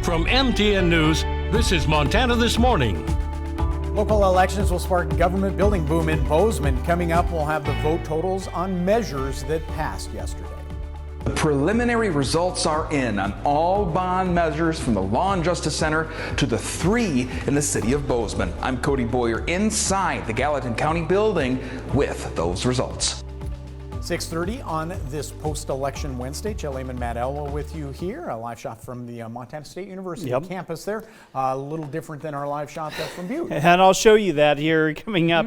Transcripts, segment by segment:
From MTN News, this is Montana This Morning. Local elections will spark government building boom in Bozeman. Coming up, we'll have the vote totals on measures that passed yesterday. The preliminary results are in on all bond measures from the Law and Justice Center to the 3 in the city of Bozeman. I'm Cody Boyer inside the Gallatin County building with those results. 6:30 on this post-election Wednesday. Chad Lehman, Matt Elwell with you here. A live shot from the Montana State University campus there. A little different than our live shot from Butte. And I'll show you that here coming up.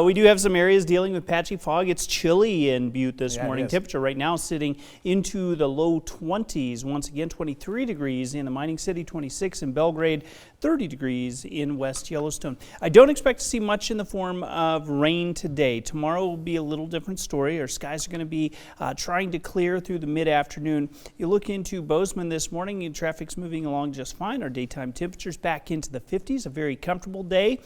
We do have some areas dealing with patchy fog. It's chilly in Butte this morning. Temperature right now sitting into the low 20s. Once again, 23 degrees in the mining city, 26 in Belgrade, 30 degrees in West Yellowstone. I don't expect to see much in the form of rain today. Tomorrow will be a little different story. Our skies are going to be trying to clear through the mid-afternoon. You look into Bozeman this morning and traffic's moving along just fine. Our daytime temperatures back into the 50s, a very comfortable day.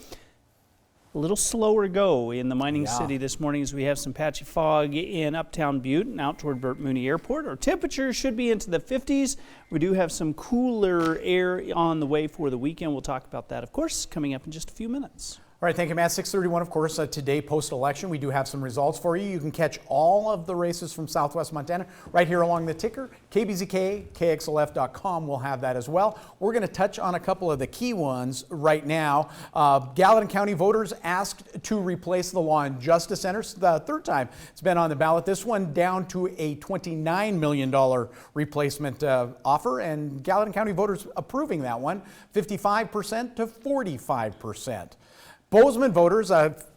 A little slower go in the mining city this morning as we have some patchy fog in uptown Butte and out toward Burt Mooney Airport. Our temperatures should be into the 50s. We do have some cooler air on the way for the weekend. We'll talk about that, of course, coming up in just a few minutes. All right, thank you, Matt. 6:31, of course, today post-election. We do have some results for you. You can catch all of the races from Southwest Montana right here along the ticker. KBZK, KXLF.com will have that as well. We're going to touch on a couple of the key ones right now. Gallatin County voters asked to replace the Law and Justice Center. It's the third time it's been on the ballot. This one down to a $29 million replacement offer, and Gallatin County voters approving that one, 55% to 45%. Bozeman voters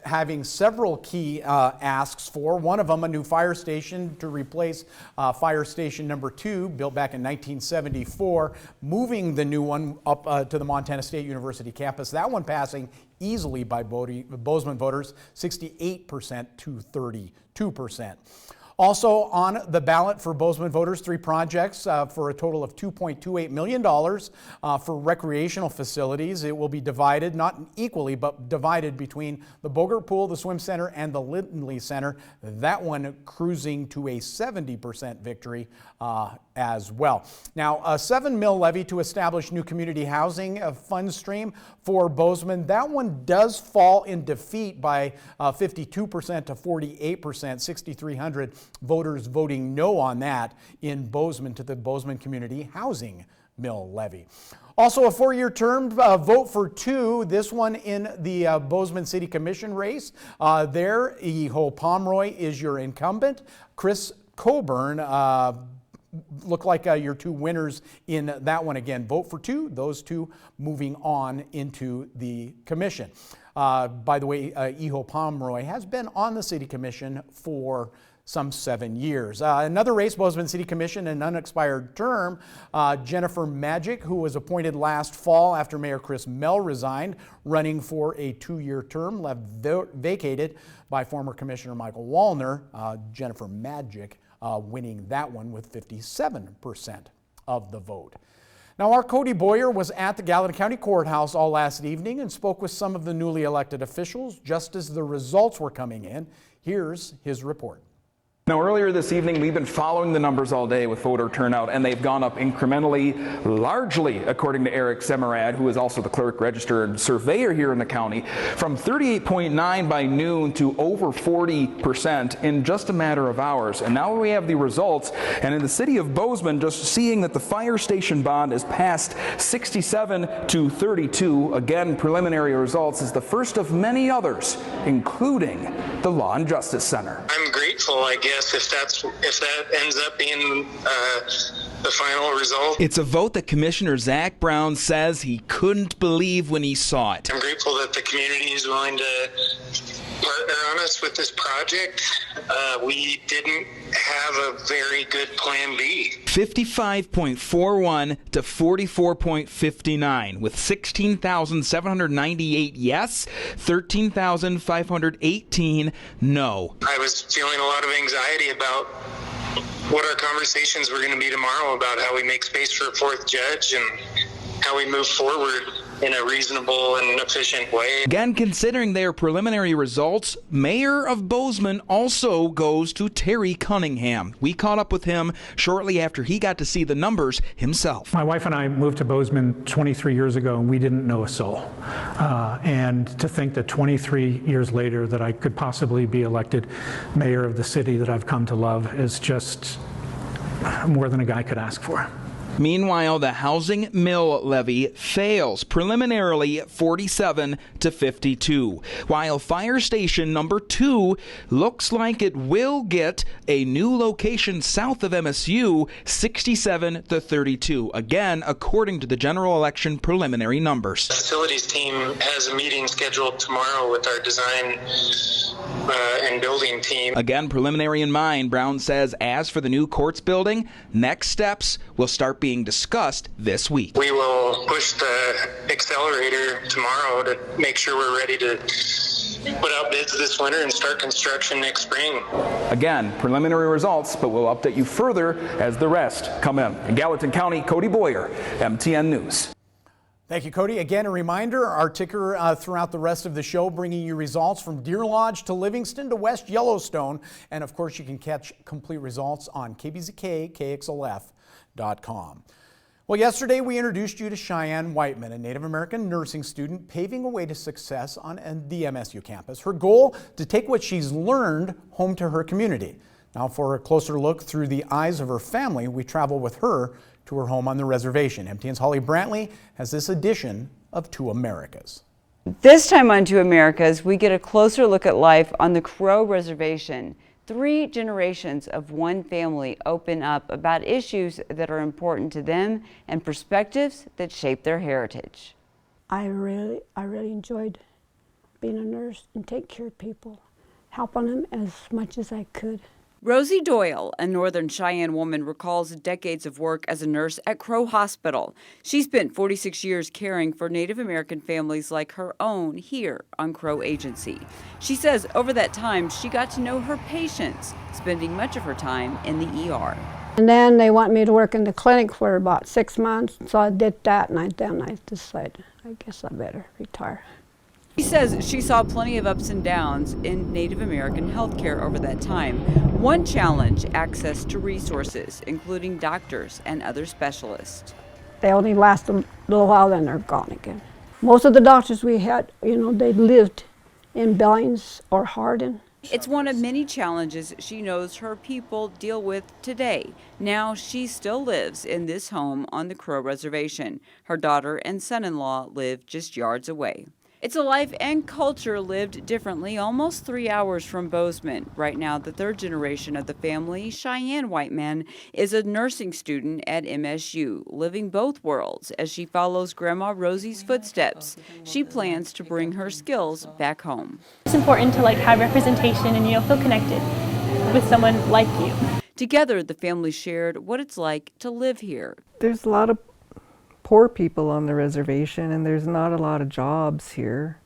having several key asks for. One of them, a new fire station to replace fire station number 2, built back in 1974, moving the new one up to the Montana State University campus. That one passing easily by Bozeman voters, 68% to 32%. Also on the ballot for Bozeman voters, 3 projects for a total of $2.28 million for recreational facilities. It will be divided, not equally, but divided between the Bogart Pool, the Swim Center, and the Lindley Center. That one cruising to a 70% victory as well. Now, a $7 million levy to establish new community housing fund stream for Bozeman. That one does fall in defeat by 52% to 48%, 6,300 voters voting no on that in Bozeman to the Bozeman Community Housing Mill levy. Also a 4-year term, vote for 2, this one in the Bozeman City Commission race. There, Eho Pomeroy is your incumbent. Chris Coburn look like your 2 winners in that one. Again, vote for 2, those 2 moving on into the commission. By the way, Eho Pomeroy has been on the City Commission for some 7 years. Another race, Bozeman City Commission, an unexpired term. Jennifer Magic, who was appointed last fall after Mayor Chris Mell resigned, running for a 2-year term, left vacated by former Commissioner Michael Wallner. Jennifer Magic winning that one with 57% of the vote. Now, our Cody Boyer was at the Gallatin County Courthouse all last evening and spoke with some of the newly elected officials just as the results were coming in. Here's his report. Now, earlier this evening, we've been following the numbers all day with voter turnout, and they've gone up incrementally, largely, according to Eric Semerad, who is also the clerk, register, and surveyor here in the county, from 38.9 by noon to over 40% in just a matter of hours. And now we have the results, and in the city of Bozeman, just seeing that the fire station bond is passed 67 to 32. Again, preliminary results is the first of many others, including the Law and Justice Center. I'm grateful, I guess, if that ends up being the final result. It's a vote that Commissioner Zach Brown says he couldn't believe when he saw it. I'm grateful that the community is willing to partner on us with this project. We didn't have a very good plan B. 55.41 to 44.59 with 16,798 yes, 13,518 no. I was feeling a lot of anxiety about what our conversations were going to be tomorrow about how we make space for a 4th judge and how we move forward in a reasonable and efficient way. Again, considering their preliminary results, Mayor of Bozeman also goes to Terry Cunningham. We caught up with him shortly after he got to see the numbers himself. My wife and I moved to Bozeman 23 years ago, and we didn't know a soul. And to think that 23 years later that I could possibly be elected mayor of the city that I've come to love is just more than a guy could ask for. Meanwhile, the housing mill levy fails, preliminarily 47 to 52, while fire station number 2 looks like it will get a new location south of MSU, 67 to 32, again, according to the general election preliminary numbers. The facilities team has a meeting scheduled tomorrow with our design and building team. Again, preliminary in mind, Brown says as for the new courts building, next steps will start being discussed this week. We will push the accelerator tomorrow to make sure we're ready to put out bids this winter and start construction next spring. Again, preliminary results, but we'll update you further as the rest come in. In Gallatin County, Cody Boyer, MTN News. Thank you, Cody. Again, a reminder, our ticker throughout the rest of the show, bringing you results from Deer Lodge to Livingston to West Yellowstone. And of course, you can catch complete results on KBZK, KXLF.com. Well, yesterday we introduced you to Cheyenne Whiteman, a Native American nursing student paving a way to success on the MSU campus. Her goal, to take what she's learned home to her community. Now, for a closer look through the eyes of her family, we travel with her to her home on the reservation. MTN's Holly Brantley has this edition of Two Americas. This time on Two Americas, we get a closer look at life on the Crow Reservation. 3 generations of one family open up about issues that are important to them and perspectives that shape their heritage. I really enjoyed being a nurse and taking care of people, helping them as much as I could. Rosie Doyle, a Northern Cheyenne woman, recalls decades of work as a nurse at Crow Hospital. She spent 46 years caring for Native American families like her own here on Crow Agency. She says over that time, she got to know her patients, spending much of her time in the ER. And then they want me to work in the clinic for about 6 months, so I did that, and then I decided, I guess I better retire. She says she saw plenty of ups and downs in Native American healthcare over that time. One challenge, access to resources, including doctors and other specialists. They only last a little while, then they're gone again. Most of the doctors we had, they lived in Billings or Hardin. It's one of many challenges she knows her people deal with today. Now she still lives in this home on the Crow Reservation. Her daughter and son-in-law live just yards away. It's a life and culture lived differently, almost 3 hours from Bozeman. Right now, the 3rd generation of the family, Cheyenne Whiteman, is a nursing student at MSU, living both worlds as she follows Grandma Rosie's footsteps. She plans to bring her skills back home. It's important to have representation and feel connected with someone like you. Together, the family shared what it's like to live here. There's a lot of poor people on the reservation, and there's not a lot of jobs here.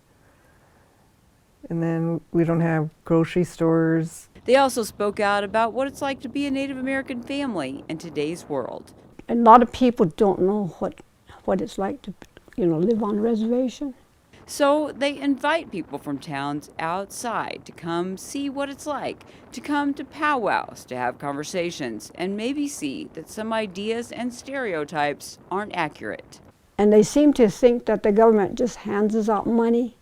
And then we don't have grocery stores. They also spoke out about what it's like to be a Native American family in today's world. A lot of people don't know what it's like to, live on a reservation. So they invite people from towns outside to come see what it's like, to come to powwows, to have conversations, and maybe see that some ideas and stereotypes aren't accurate. And they seem to think that the government just hands us out money.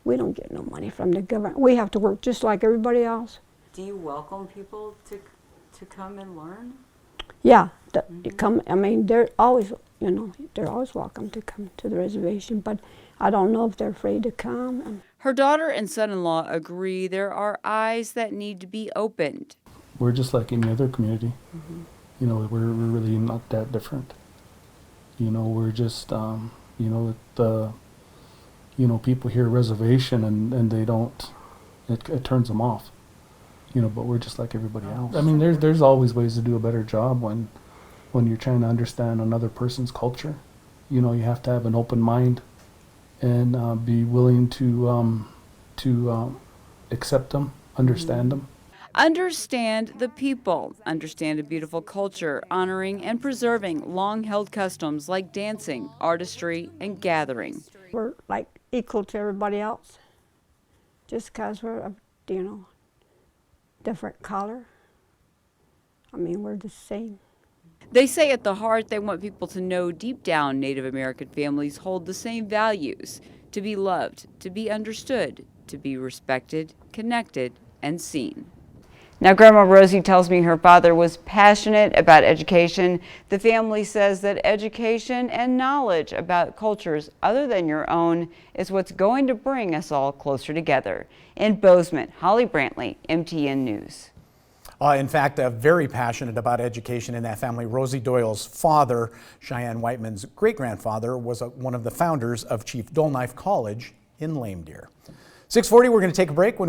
We don't get no money from the government. We have to work just like everybody else. Do you welcome people to come and learn? Yeah, they're always, they're always welcome to come to the reservation, but I don't know if they're afraid to come. Her daughter and son-in-law agree there are eyes that need to be opened. We're just like any other community. We're really not that different. We're just, people hear reservation and they don't, it turns them off. But we're just like everybody else. I mean, there's always ways to do a better job when you're trying to understand another person's culture. You have to have an open mind and be willing to accept them, understand them. Understand the people, understand a beautiful culture, honoring and preserving long-held customs like dancing, artistry, and gathering. We're like equal to everybody else, just because we're of, different color. I mean, we're the same. They say at the heart they want people to know deep down Native American families hold the same values: to be loved, to be understood, to be respected, connected, and seen. Now, Grandma Rosie tells me her father was passionate about education. The family says that education and knowledge about cultures other than your own is what's going to bring us all closer together. In Bozeman, Holly Brantley, MTN News. In fact, very passionate about education in that family. Rosie Doyle's father, Cheyenne Whiteman's great-grandfather, was one of the founders of Chief Dull Knife College in Lame Deer. 6:40, we're going to take a break. When we